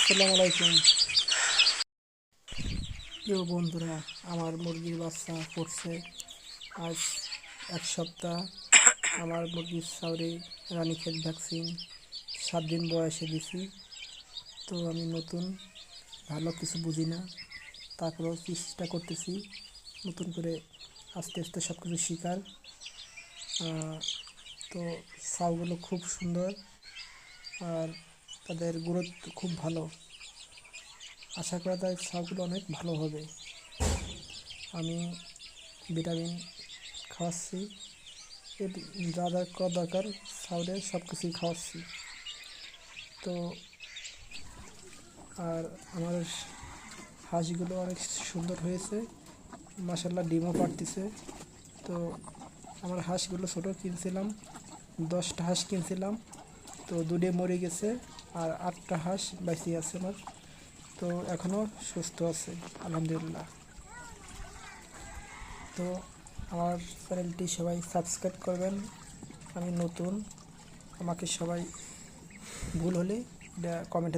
আসসালামু আলাইকুম। প্রিয় বন্ধুরা, আমার মুরগির বাচ্চা পড়ছে আজ 1 সপ্তাহ। আমার মুরগির ছাউরে রানীক্ষেত ভ্যাকসিন 7 দিন বয়সে দিছি। তো আমি নতুন, ভালো কিছু বুঝি না, তারপরেও চেষ্টা করতেছি নতুন করে আস্তে আস্তে সব কিছু শেখার। তো ছাউগুলো খুব সুন্দর আর তাদের গ্রোথ খুব ভালো। আশা করা যায় ছাউগুলো অনেক ভালো হবে। আমি ভিটামিন খাওয়াচ্ছি, এর যা যা করা দরকার ছাউরে সব কিছুই খাওয়াচ্ছি। তো আর আমার হাঁসগুলো অনেক সুন্দর হয়েছে, মাশাল্লাহ ডিমও পাড়তেছে। তো আমার হাঁসগুলো ছোটো কিনছিলাম, 10টা হাঁস কিনছিলাম, তো 2টে মরে গেছে আর 8টা হাঁস বেঁচে আছে আমার। তো এখনও সুস্থ আছে আলহামদুলিল্লাহ। তো আমার চ্যানেলটি সবাই সাবস্ক্রাইব করবেন। আমি নতুন, আমাকে সবাই ভুল হলে এটা কমেন্টে